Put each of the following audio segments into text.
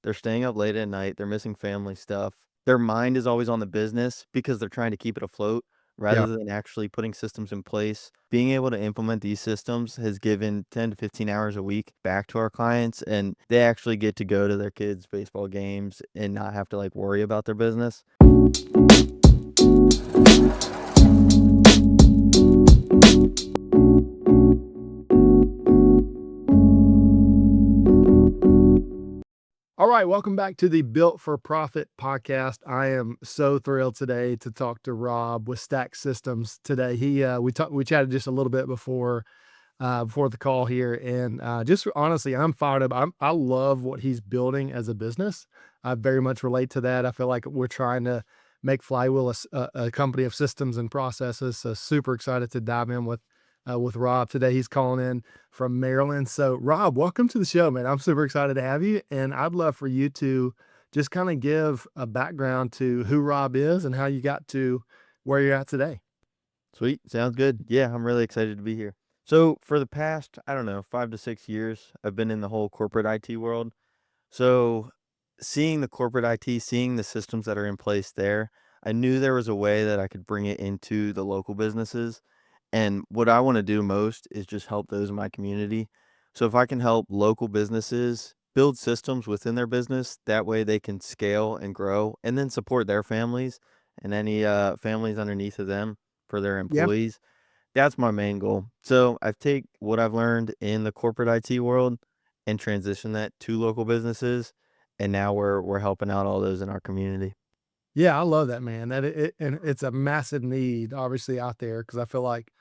They're staying up late at night, they're missing family stuff. Their mind is always on the business because they're trying to keep it afloat Yeah. rather than actually putting systems in place. Being able to implement these systems has given 10 to 15 hours a week back to our clients, and they actually get to go to their kids' baseball games and not have to, like, worry about their business. All right, welcome back to the Built for Profit podcast. I am so thrilled today to talk to Rob with Stack Systems today. We chatted just a little bit before the call here, and just honestly, I'm fired up. I love what he's building as a business. I very much relate to that. I feel like we're trying to make Flywheel a company of systems and processes. So super excited to dive in with Rob today. He's calling in from Maryland. So Rob, welcome to the show, man. I'm super excited to have you, and I'd love for you to just kind of give a background to who Rob is and how you got to where you're at today. Sweet, sounds good. Yeah, I'm really excited to be here. So, for the past, I don't know, 5 to 6 years, I've been in the whole corporate IT world. So, seeing the corporate IT, seeing the systems that are in place there, I knew there was a way that I could bring it into the local businesses. And what I want to do most is just help those in my community. So, if I can help local businesses build systems within their business, that way they can scale and grow and then support their families and any families underneath of them for their Yeah. employees. That's my main goal. So I've take what I've learned in the corporate IT world and transition that to local businesses, and now we're helping out all those in our community. Yeah, I love that, man. And it's a massive need obviously out there because I feel like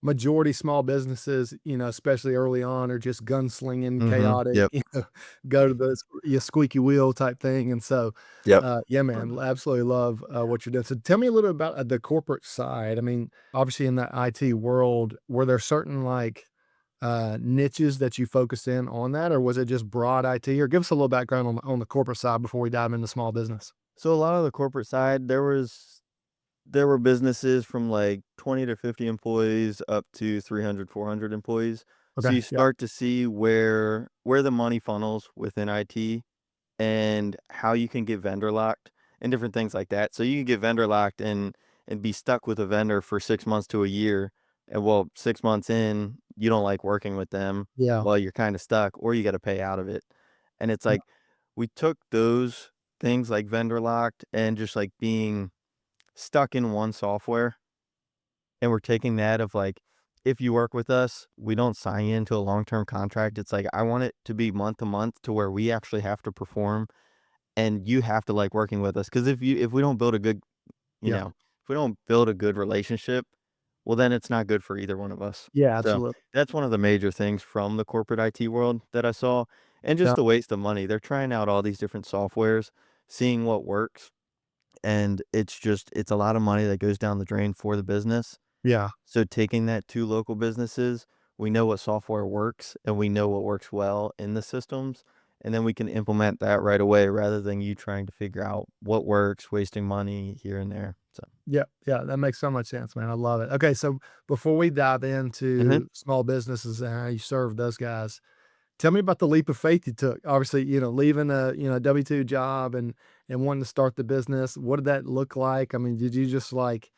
majority small businesses, especially early on, are just gunslinging, Mhm. chaotic, Yep. go to the squeaky wheel type thing. And so, Yep. yeah, man, absolutely love what you're doing. So tell me a little bit about the corporate side. I mean, obviously in that IT world, were there certain like niches that you focused in on that, or was it just broad IT? Or give us a little background on the corporate side before we dive into small business. So a lot of the corporate side, there were businesses from like 20 to 50 employees up to 300, 400 employees. So Okay. you Yeah. start to see where the money funnels within IT and how you can get vendor locked and different things like that. So you can get vendor locked and be stuck with a vendor for 6 months to a year. And well, 6 months in, you don't like working with them. Yeah. Well, you're kind of stuck or you got to pay out of it. And it's Yeah. like we took those things like vendor locked and just like being stuck in one software, and we're taking that of like, if you work with us, we don't sign you into a long-term contract. It's like I want it to be month to month to where we actually have to perform and you have to like working with us. Because if we don't build a good, you Yeah. know, if we don't build a good relationship, well, then it's not good for either one of us. Yeah. So Absolutely. that's one of the major things from the corporate IT world that I saw, and just Yeah. the waste of money. They're trying out all these different softwares, seeing what works, and it's a lot of money that goes down the drain for the business. Yeah. So taking that to local businesses, we know what software works and we know what works well in the systems, and then we can implement that right away rather than you trying to figure out what works, wasting money here and there. So, Yeah, yeah, that makes so much sense, man. I love it. Okay, so before we dive mhm. into small businesses and how you serve those guys, tell me about the leap of faith you took. Obviously, leaving a W-2 job and wanting to start the business. What did that look like? I mean, did you just like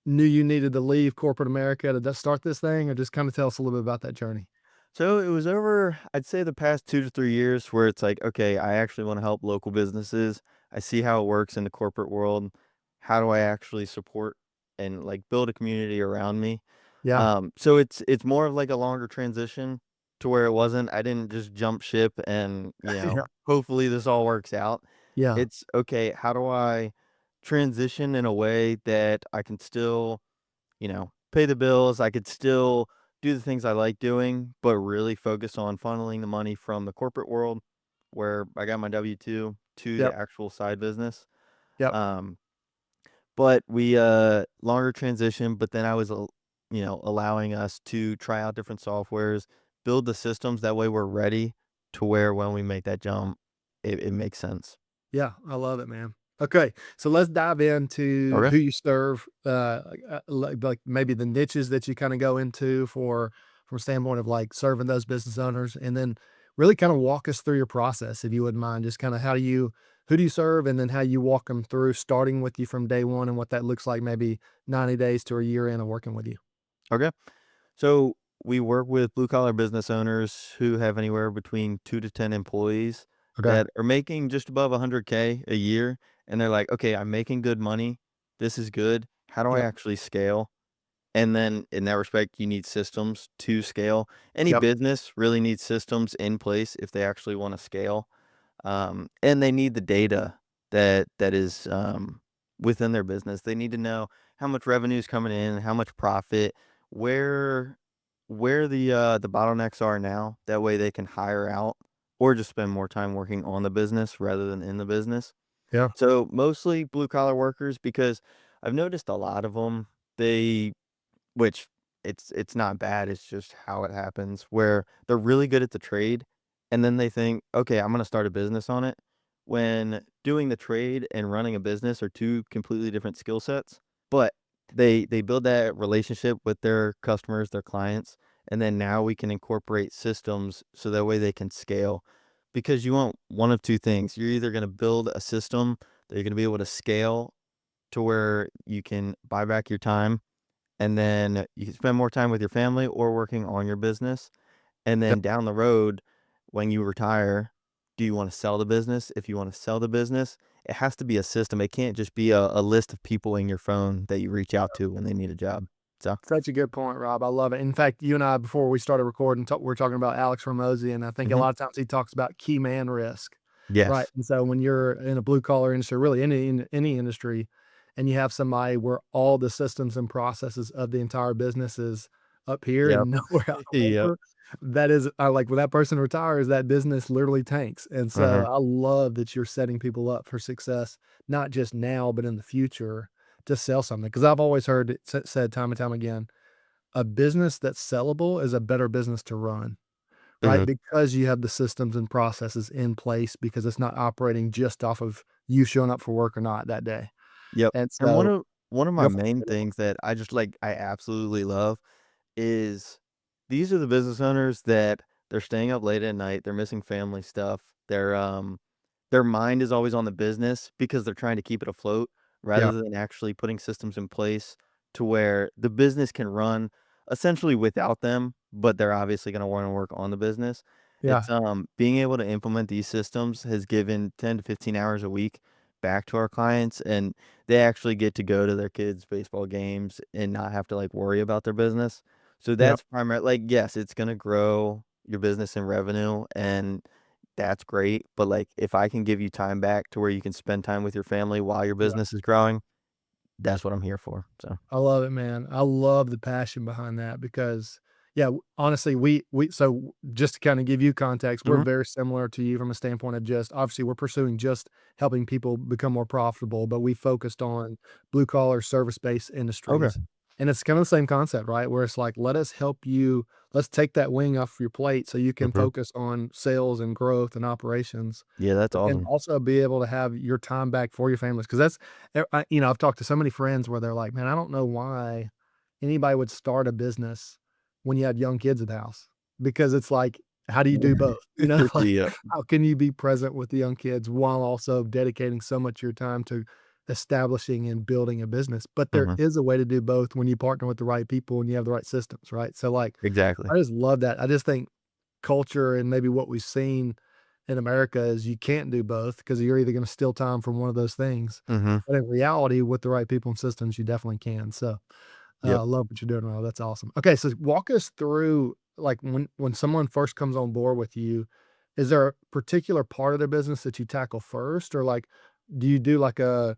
knew you needed to leave corporate America to start this thing, or just kind of tell us a little bit about that journey? So it was over, I'd say the past 2 to 3 years where it's like, okay, I actually want to help local businesses. I see how it works in the corporate world. How do I actually support and like build a community around me? Yeah, So it's more of like a longer transition to where it wasn't I didn't just jump ship and, yeah, hopefully this all works out. yeah, It's okay, how do I transition in a way that I can still, pay the bills, I could still do the things I like doing, but really focus on funneling the money from the corporate world where I got my W-2 to the yep, actual side business. yep. Um but we, longer transition, but then I was, allowing us to try out different softwares, build the systems, that way we're ready to where when we make that jump, it makes sense. Yeah, I love it, man. Okay, so let's dive into Okay. who you serve, like maybe the niches that you kind of go into for from a standpoint of like serving those business owners, and then really kind of walk us through your process, if you wouldn't mind. Just kind of who do you serve, and then how you walk them through, starting with you from day one, and what that looks like, maybe 90 days to a year in of working with you. Okay. So we work with blue collar business owners who have anywhere between 2 to 10 employees Okay. that are making just above 100K a year. And they're like, okay, I'm making good money. This is good. How do I Yep. actually scale? And then in that respect, you need systems to scale. Any Yep. business really needs systems in place if they actually want to scale. And they need the data that is within their business. They need to know how much revenue is coming in, how much profit, where the bottlenecks are now. That way they can hire out or just spend more time working on the business rather than in the business. Yeah. So mostly blue collar workers because I've noticed a lot of them. They which it's not bad, it's just how it happens, where they're really good at the trade, and then they think, "Okay, I'm gonna start a business on it," when doing the trade and running a business are 2 completely different skill sets, but they build that relationship with their customers, their clients, and then now we can incorporate systems so that way they can scale, because you want one of 2 things. You're either gonna build a system that you're gonna be able to scale to where you can buy back your time and then you can spend more time with your family or working on your business. And Yep. then down the road, when you retire, do you want to sell the business? If you want to sell the business, it has to be a system. It can't just be a list of people in your phone that you reach out to when they need a job. So, Such a good point, Rob. I love it. In fact, you and I, before we started recording, we're talking about Alex Ramosi, and I think a mhm. lot of times he talks about key man risk, right? Yes. And so when you're in a blue collar industry, really any industry, and you have somebody where all the systems and processes of the entire business is up here Yep. and nowhere out Yep. over, that is, I like when that person retires, that business literally tanks. And so Uh-huh. I love that you're setting people up for success, not just now, but in the future to sell something. Because I've always heard it said time and time again, a business that's sellable is a better business to run, right? Mhm. Because you have the systems and processes in place, because it's not operating just off of you showing up for work or not that day. Yep. And And so one of my go for main it. things that I just like I absolutely love is these are the business owners that they're staying up late at night, they're missing family stuff, their mind is always on the business because they're trying to keep it afloat Yeah, rather than actually putting systems in place to where the business can run essentially without them, but they're obviously gonna wanna work on the business. yeah, Being able to implement these systems has given 10 to 15 hours a week back to our clients, and they actually get to go to their kids' baseball games and not have to, like, worry about their business. So yeah, that's primary like, yes, it's gonna grow your business and revenue, and that's great, but, like, if I can give you time back to where you can spend time with your family while your yeah. business is growing, that's what I'm here for, so I love it, man. I love the passion behind that because, yeah, honestly, so just to kind of give you context, we're mhm, very similar to you from a standpoint of just obviously we're pursuing just helping people become more profitable, but we focused on blue collar service based okay, industries. And it's kind of the same concept, right? Where it's like, let's take that wing off your plate so you can mhm. focus on sales and growth and operations, Yeah, that's but then awesome. also be able to have your time back for your families. Because I've talked to so many friends where they're like, "Man, I don't know why anybody would start a business when you have young kids at the house." Because it's like, how do you do both? Like, Yep, how can you be present with the young kids while also dedicating so much of your time to establishing and building a business? But there mhm, is a way to do both when you partner with the right people and you have the right systems, right? So, like, exactly. I just love that. I just think culture and maybe what we've seen in America is you can't do both because you're either gonna steal time from one of those things. Mhm, But in reality, with the right people and systems, you definitely can. So, yep. love what you're doing, Rob. That's awesome. Okay, so walk us through, like, when someone first comes on board with you, is there a particular part of their business that you tackle first? Or, like, do you do, like, a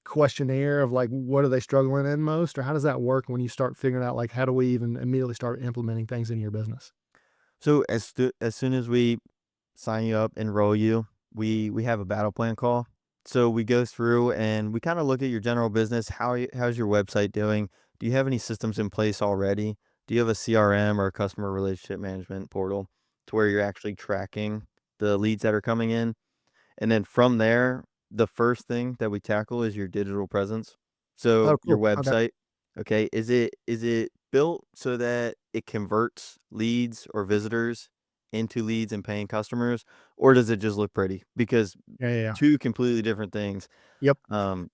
questionnaire of, like, what are they struggling in most? Or how does that work when you start figuring out, like, how do we even immediately start implementing things in your business? So as soon as we sign you up, enroll you, we have a battle plan call. So we go through and we kind of look at your general business. How's your website doing? Do you have any systems in place already? Do you have a CRM or a customer relationship management portal to where you're actually tracking the leads that are coming in? And then from there, the first thing that we tackle is your digital presence. Oh, So your cool. Okay. website, okay, is it built so that it converts leads or visitors into leads and paying customers, or does it just look pretty? Because Yeah, yeah, yeah. two completely different things. Yep. Um,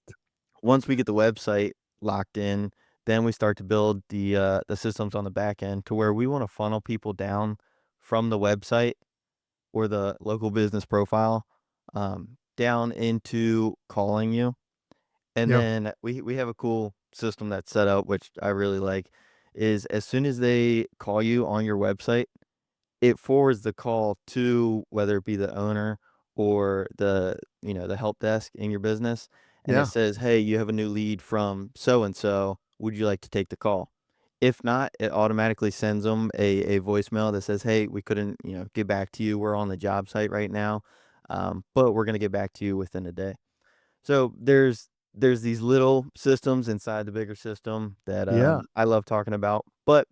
Once we get the website locked in, then we start to build the systems on the back end to where we wanna funnel people down from the website or the local business profile, down into calling you. And Yeah. then we have a cool system that's set up, which I really like, is as soon as they call you on your website, it forwards the call to whether it be the owner or the help desk in your business, and it Yeah. says, "Hey, you have a new lead from so and so. Would you like to take the call?" If not, it automatically sends them a voicemail that says, "Hey, we couldn't, get back to you. We're on the job site right now, but we're gonna get back to you within a day." So there's these little systems inside the bigger system that Yeah. I love talking about, but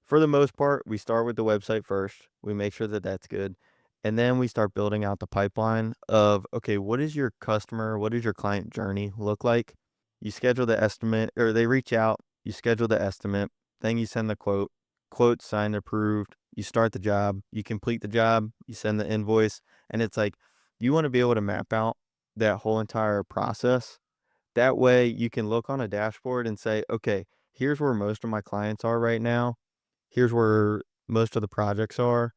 for the most part, we start with the website first. We make sure that that's good. And then we start building out the pipeline of, okay, what is your customer, what does your client journey look like? You schedule the estimate, or they reach out, you schedule the estimate, then you send the quote signed, approved, you start the job, you complete the job, you send the invoice. And it's like, you want to be able to map out that whole entire process. That way you can look on a dashboard and say, okay, here's where most of my clients are right now. Here's where most of the projects are.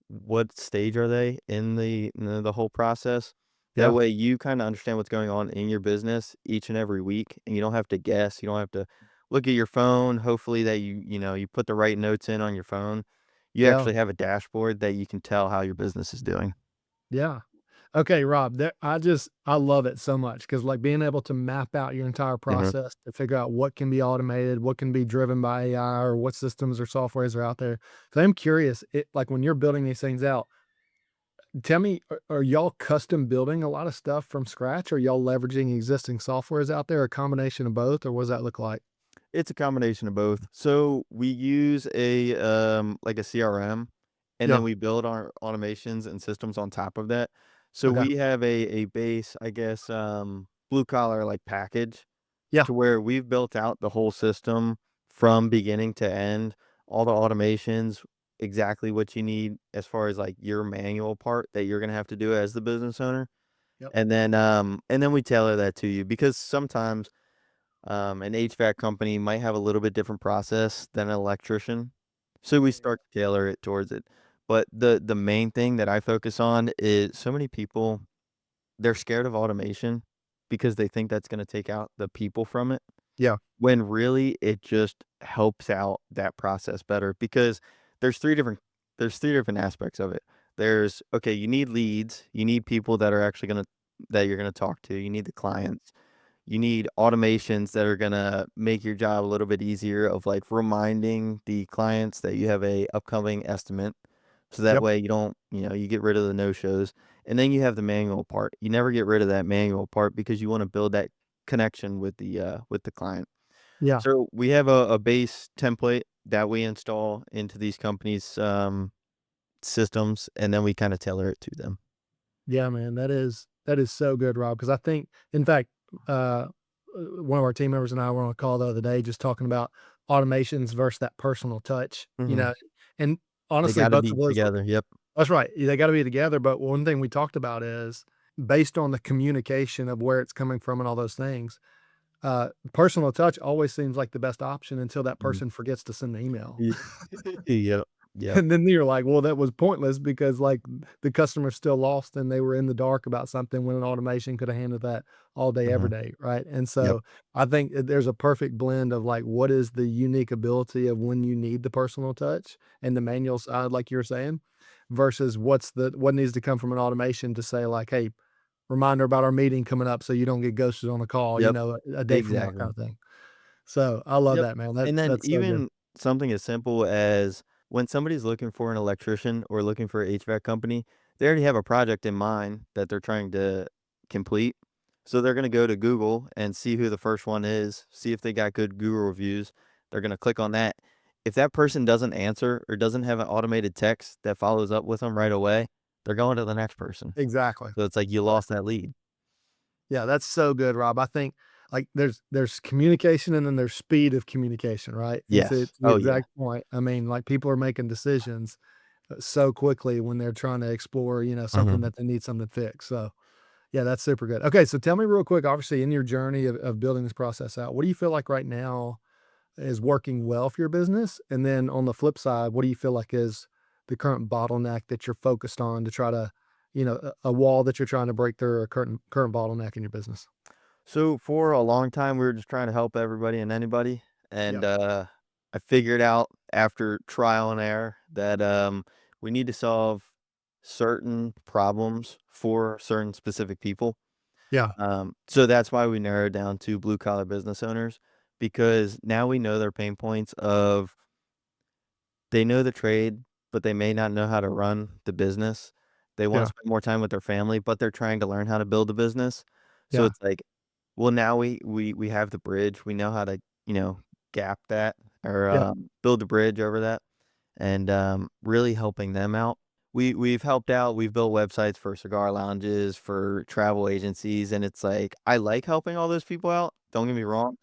What stage are they in the whole process? That Yeah. way you kinda understand what's going on in your business each and every week, and you don't have to guess, you don't have to look at your phone, hopefully that you put the right notes in on your phone. You Yeah. actually have a dashboard that you can tell how your business is doing. Yeah. Okay, Rob, I love it so much because like being able to map out your entire Mhm. process to figure out what can be automated, what can be driven by AI, or what systems or softwares are out there. So I'm curious, like when you're building these things out, tell me, are y'all custom building a lot of stuff from scratch? Or y'all leveraging existing softwares out there, a combination of both, or what does that look like? It's a combination of both. So we use like a CRM, and then Yeah. we build our automations and systems on top of that. So Okay. we have a base, I guess, blue collar like package Yeah. to where we've built out the whole system from beginning to end, all the automations, exactly what you need as far as like your manual part that you're gonna have to do as the business owner. Yep. And then we tailor that to you because sometimes an HVAC company might have a little bit different process than an electrician, so we start to tailor it towards it. But the main thing that I focus on is so many people, they're scared of automation because they think that's gonna take out the people from it, Yeah. when really it just helps out that process better because there's 3 different there's 3 different aspects of it. There's, okay, you need leads, you need people that are actually gonna that you're gonna talk to, you need the clients. You need automations that are gonna make your job a little bit easier of, like, reminding the clients that you have a upcoming estimate, so that Yep. way you don't you get rid of the no-shows, and then you have the manual part. You never get rid of that manual part because you wanna build that connection with the client. Yeah. So, we have a base template that we install into these companies', systems, and then we kinda tailor it to them. Yeah, man, that is so good, Rob. Because I think, in fact, one of our team members and I were on a call the other day just talking about automations versus that personal touch, Mhm. and They honestly, gotta both be of those. together, yep. That's right, they gotta be together, but one thing we talked about is based on the communication of where it's coming from and all those things, personal touch always seems like the best option until that Mhm. person forgets to send the email. Ye Yep, yep, And then you're like, "Well, that was pointless because, like, the customer's still lost and they were in the dark about something when an automation coulda handled that all day, every mhm, day," right? And yep, so, I think there's a perfect blend of, like, what is the unique ability of when you need the personal touch and the manual side, like you were saying, versus what needs to come from an automation to say, like, "Hey, reminder about our meeting coming up so you don't get ghosted on a call," yep, a day from now exactly. kinda thing. So, I love Yep, that, man. and then That's so good. even something as simple as when somebody's looking for an electrician or looking for a HVAC company, they already have a project in mind that they're trying to complete, so they're gonna go to Google and see who the first one is, see if they got good Google reviews. They're gonna click on that. If that person doesn't answer or doesn't have an automated text that follows up with them right away, they're going to the next person. Exactly. So it's like you lost that lead. Yeah, that's so good, Rob. I think, like, there's communication and then there's speed of communication, right? And Yes. to the Oh, yeah. exact point, I mean, like, people are making decisions, so quickly when they're trying to explore, something Mhm. that they need something fixed. So, yeah, that's super good. Okay, so tell me real quick, obviously, in your journey of building this process out, what do you feel like right now is working well for your business? And then on the flip side, what do you feel like is the current bottleneck that you're focused on to try to, a wall that you're trying to break through, or a current bottleneck in your business? So for a long time, we were just trying to help everybody and anybody, and, Yeah, I figured out after trial and error that, we need to solve certain problems for certain specific people. yeah, So that's why we narrowed down to blue collar business owners, because now we know their pain points of they know the trade, but they may not know how to run the business. They wanna yeah, spend more time with their family, but they're trying to learn how to build a business. So yeah, it's like, well, now we have the bridge. We know how to, gap that or, yeah, build a bridge over that and, really helping them out. We've helped out. We've built websites for cigar lounges, for travel agencies, and it's like, I like helping all those people out, don't get me wrong,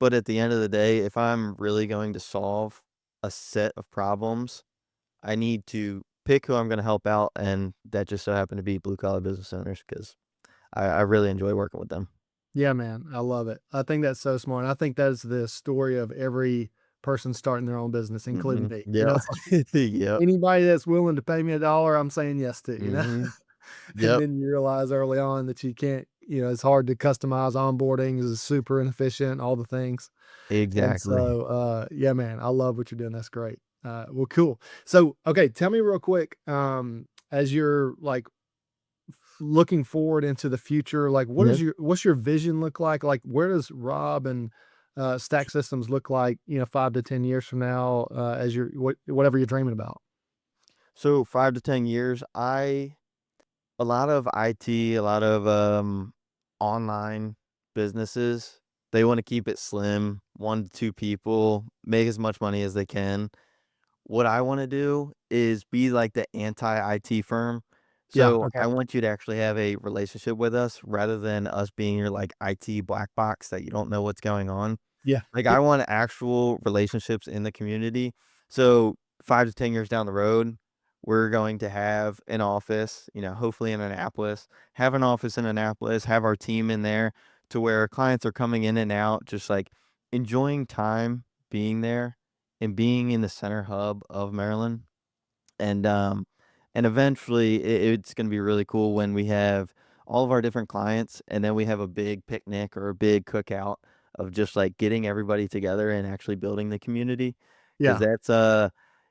but at the end of the day, if I'm really going to solve a set of problems, I need to pick who I'm gonna help out, and that just so happened to be blue collar business owners 'cause I really enjoy working with them. yeah, man. I love it. I think that's so smart. I think that's the story of every person starting their own business, including Mhm. me. Yeah. It's like Yep. anybody that's willing to pay me $1, I'm saying yes to. Mhm. And Yep. then you realize early on that you can't, it's hard to customize onboarding is super inefficient, all the things. And Exactly. so, yeah, man, I love what you're doing. That's great. Well, cool. So, okay, tell me real quick, as you're like looking forward into the future, like Yeah. what's your vision look like? Like, where does Rob and Stack Systems look like, 5 to 10 years from now, as you're whatever you're dreaming about? So 5 to 10 years, a lot of IT, a lot of, online businesses, they wanna keep it slim, 1 to 2 people, make as much money as they can. What I wanna do is be like the anti-IT firm. Yeah. So, Okay. I want you to actually have a relationship with us rather than us being your, like, IT black box that you don't know what's going on. Yeah. Like, I want actual relationships in the community. So, 5 to 10 years down the road, we're going to have an office, hopefully in Annapolis, have our team in there to where clients are coming in and out, just, like, enjoying time being there and being in the center hub of Maryland. And, eventually, it's gonna be really cool when we have all of our different clients, and then we have a big picnic or a big cookout of just, like, getting everybody together and actually building the community. Because Yeah. that's,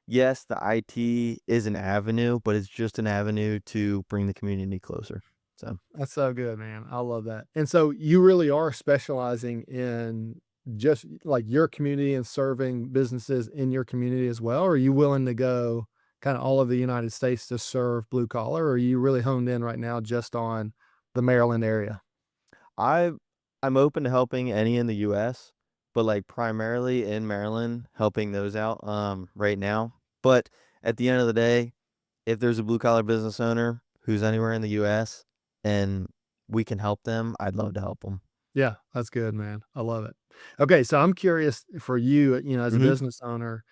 yes, the IT is an avenue, but it's just an avenue to bring the community closer. So, That's so good, man. I love that. And so you really are specializing in just like your community and serving businesses in your community as well? Or are you willing to go kind of all over the United States to serve blue collar? Or are you really honed in right now just on the Maryland area? I I'm open to helping any in the US, but, like, primarily in Maryland, helping those out, right now. But at the end of the day, if there's a blue collar business owner who's anywhere in the US and we can help them, I'd love to help them. Yeah, that's good, man. I love it. Okay, so I'm curious for you, as a Mhm, business owner,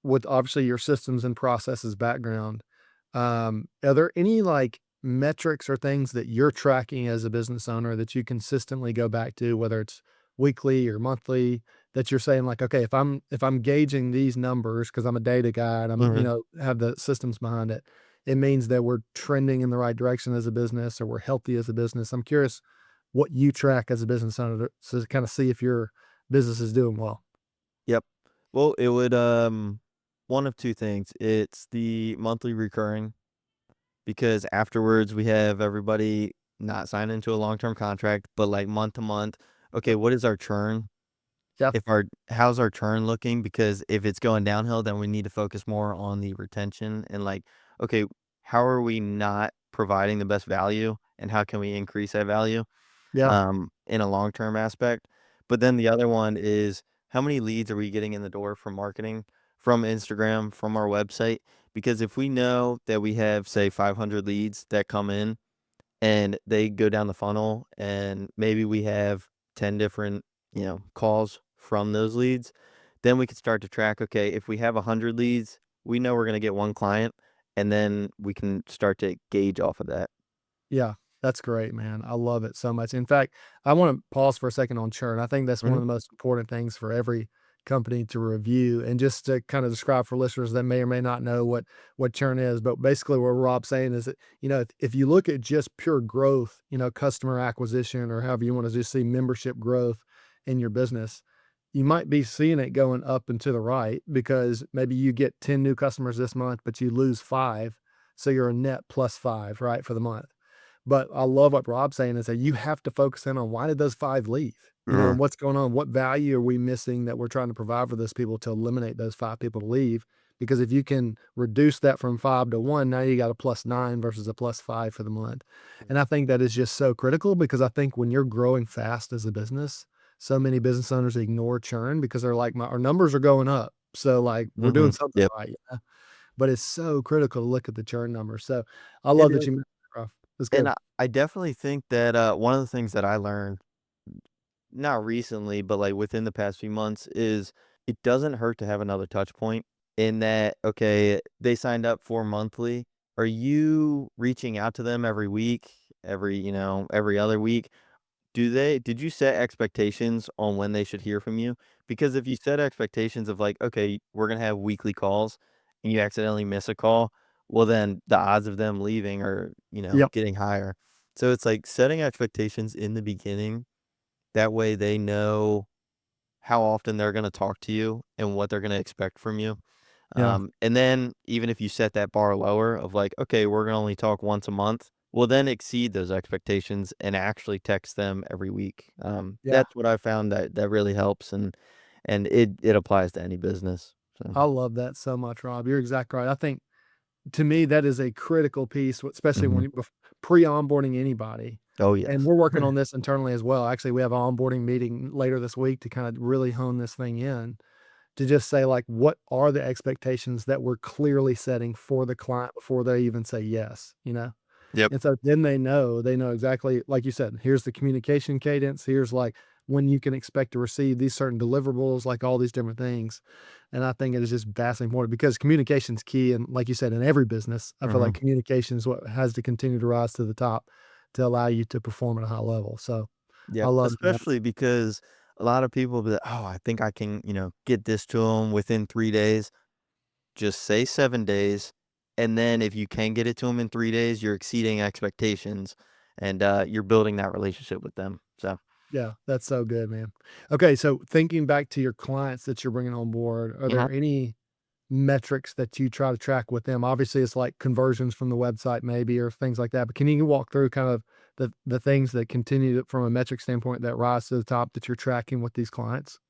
with obviously your systems and processes background, are there any like metrics or things that you're tracking as a business owner that you consistently go back to, whether it's weekly or monthly, that you're saying like, okay, if I'm gauging these numbers because I'm a data guy and I'm, mhm. have the systems behind it, it means that we're trending in the right direction as a business or we're healthy as a business. I'm curious what you track as a business owner to kind of see if your business is doing well. Yep. Well, it would, one of 2 things. It's the monthly recurring because afterwards we have everybody not sign into a long-term contract, but, like, month to month, okay, Yep. what is our churn? Yeah. If our how's our churn looking? Because if it's going downhill, then we need to focus more on the retention and like, okay, how are we not providing the best value and how can we increase that value Yeah. in a long-term aspect? But then the other one is how many leads are we getting in the door from marketing, from Instagram, from our website? Because if we know that we have, say, 500 leads that come in and they go down the funnel and maybe we have 10 different, calls from those leads, then we could start to track, okay, if we have 100 leads, we know we're gonna get one client, and then we can start to gauge off of that. Yeah, that's great, man. I love it so much. In fact, I want to pause for a second on churn. I think that's one Mhm, of the most important things for every company to review. And just to kind of describe for listeners that may or may not know what churn is, but basically what Rob's saying is that, if you look at just pure growth, customer acquisition or however you want to just see membership growth in your business, you might be seeing it going up and to the right because maybe you get 10 new customers this month, but you lose 5. So you're a net plus 5, right, for the month. But I love what Rob's saying is that you have to focus in on why did those 5 leave? mhm, And what's going on? What value are we missing that we're trying to provide for those people to eliminate those 5 people to leave? Because if you can reduce that from 5 to 1, now you got a +9 versus a +5 for the month. And I think that is just so critical because I think when you're growing fast as a business, so many business owners ignore churn because they're like, our numbers are going up. So like we're doing mhm, something yep. right. But it's so critical to look at the churn numbers. So I It love that is, you mentioned that, Ruff. That's and good. I definitely think that, one of the things that I learned, not recently, but, like, within the past few months is it doesn't hurt to have another touch point in that, okay, they signed up for monthly. Are you reaching out to them every week, every other week? Did you set expectations on when they should hear from you? Because if you set expectations of like, "Okay, we're gonna have weekly calls," and you accidentally miss a call, well, then the odds of them leaving are, Yep. getting higher. So it's like setting expectations in the beginning, that way they know how often they're gonna talk to you and what they're gonna expect from you. Yeah. And then even if you set that bar lower of like, okay, we're gonna only talk once a month, well, then exceed those expectations and actually text them every week. Yeah. That's what I found that really helps, and it applies to any business. So, I love that so much, Rob. You're exactly right. I think to me, that is a critical piece, especially when mhm. you pre-onboarding anybody. Oh And yes. we're working on this internally as well. Actually, we have an onboarding meeting later this week to kind of really hone this thing in to just say, like, what are the expectations that we're clearly setting for the client before they even say yes? Yep. And so then they know exactly, like you said, here's the communication cadence. Here's like when you can expect to receive these certain deliverables, like all these different things. And I think it is just vastly important because communication's key. And like you said, in every business, I feel like Hmm. communication is what has to continue to rise to the top to allow you to perform at a high level. So I Yep. love that. Especially because a lot of people be like, oh, I think I can, get this to them within 3 days. Just say 7 days, and then if you can get it to them in 3 days, you're exceeding expectations, and you're building that relationship with them. So, Yeah, that's so good, man. Okay, so thinking back to your clients that you're bringing on board, are mhm. there any metrics that you try to track with them? Obviously, it's like conversions from the website maybe or things like that, but can you walk through kind of the things that continue from a metric standpoint that rise to the top that you're tracking with these clients?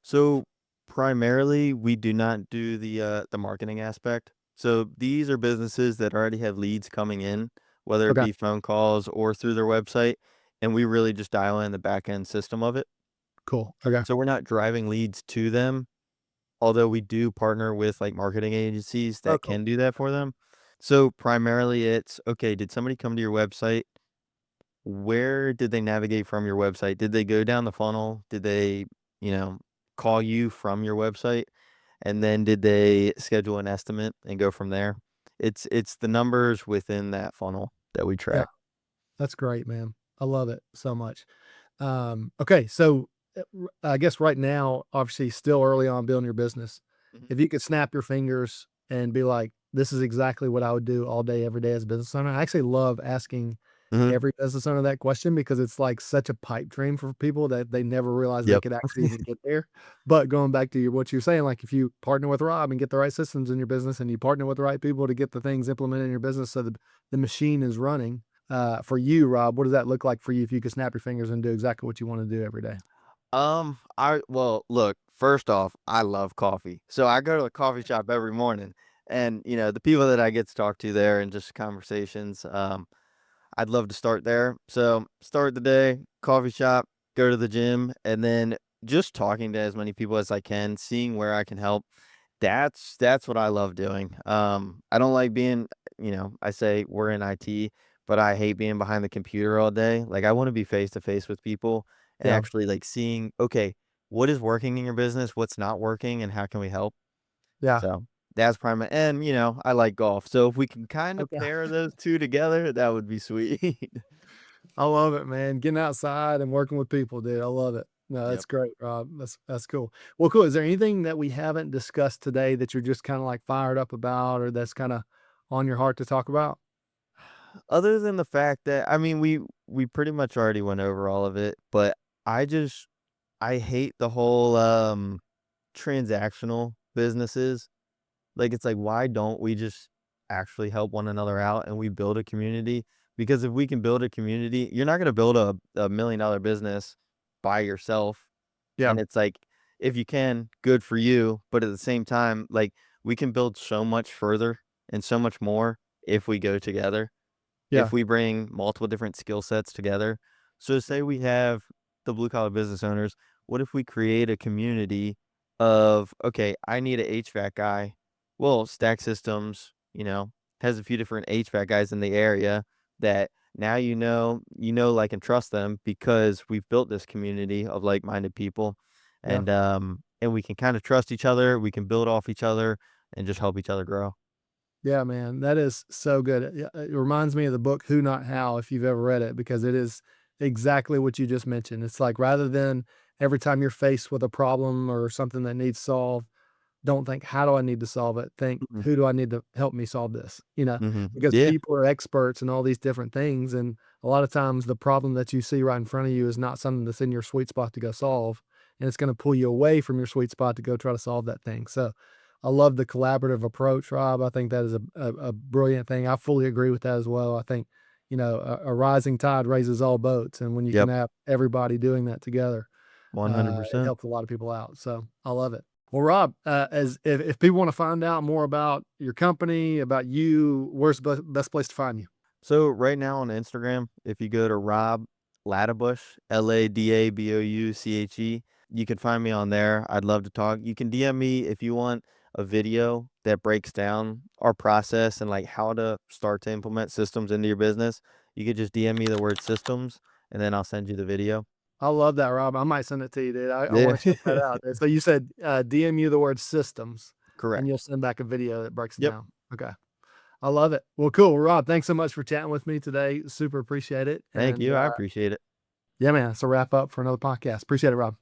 So primarily, we do not do the marketing aspect. So these are businesses that already have leads coming in, whether it Okay, be phone calls or through their website, and we really just dial in the back end system of it. cool. Okay. So we're not driving leads to them. Although we do partner with, like, marketing agencies Oh, that cool. can do that for them. So, primarily, it's, okay, did somebody come to your website? Where did they navigate from your website? Did they go down the funnel? Did they, you know, call you from your website? And then did they schedule an estimate and go from there? It's the numbers within that funnel that we Yeah, track. that's great, man. I love it so much. Okay, so I guess right now, obviously, still early on building your business. Mhm. If you could snap your fingers and be like, "This is exactly what I would do all day, every day as a business owner." I actually love asking Mhm. every business owner that question because it's like such a pipe dream for people that they never realized they Yep. could actually even get there. But going back to what you're saying, like if you partner with Rob and get the right systems in your business, and you partner with the right people to get the things implemented in your business, so the machine is running for you, Rob, what does that look like for you if you could snap your fingers and do exactly what you want to do every day? Well, look, first off, I love coffee. So I go to a coffee shop every morning, and the people that I get to talk to there and just conversations, I'd love to start there. So start the day, coffee shop, go to the gym, and then just talking to as many people as I can, seeing where I can help. That's what I love doing. I don't like being, I say we're in IT, but I hate being behind the computer all day. Like I want to be face to face with people and Yeah, actually like seeing, okay, what is working in your business, what's not working, and how can we help? yeah. So. That's prime and, I like golf, so if we can kinda Okay. pair those 2 together, that would be sweet. I love it, man. Getting outside and working with people, dude. I love it. No, Yep. that's great, Rob. That's cool. Well, cool. Is there anything that we haven't discussed today that you're just kind of like fired up about or that's kind of on your heart to talk about? Other than the fact that I mean, we pretty much already went over all of it, but I just I hate the whole, transactional businesses. Like, it's like, why don't we just actually help one another out and we build a community? Because if we can build a community, you're not gonna build a $1,000,000 business by yourself. Yeah. And it's like, if you can, good for you, but at the same time, like, we can build so much further and so much more if we go together, Yeah. if we bring multiple different skill sets together. So say we have the blue collar business owners, what if we create a community of, okay, I need a HVAC guy. Well, Stack Systems, has a few different HVAC guys in the area that now like and trust them because we've built this community of like-minded people Yeah. and we can kind of trust each other, we can build off each other and just help each other grow. Yeah, man. That is so good. Yeah, it reminds me of the book Who Not How, if you've ever read it, because it is exactly what you just mentioned. It's like rather than every time you're faced with a problem or something that needs solved, don't think, "How do I need to solve it?" Think, Mhm. "Who do I need to help me solve this?" Mhm. Because Yeah. people are experts in all these different things, and a lot of times the problem that you see right in front of you is not something that's in your sweet spot to go solve, and it's gonna pull you away from your sweet spot to go try to solve that thing. So, I love the collaborative approach, Rob. I think that is a brilliant thing. I fully agree with that as well. I think, a rising tide raises all boats, and when you can Yep. have everybody doing that together, it 100%. helps a lot of people out. So I love it. Well, Rob, as if people want to find out more about your company, about you, where's the best place to find you? So right now on Instagram, if you go to Rob Ladabouche, Ladabouche, you can find me on there. I'd love to talk. You can DM me if you want a video that breaks down our process and like how to start to implement systems into your business. You could just DM me the word systems and then I'll send you the video. I love that, Rob. I might send it to you, dude. I Yeah. want to check that out. And so you said DM you the word systems, and Correct. you'll send back a video that breaks it Yep. down. Okay, I love it. Well, cool, Rob. Thanks so much for chatting with me today. Super appreciate it. Thank And you. I appreciate it. yeah, man, it's a wrap up for another podcast. Appreciate it, Rob.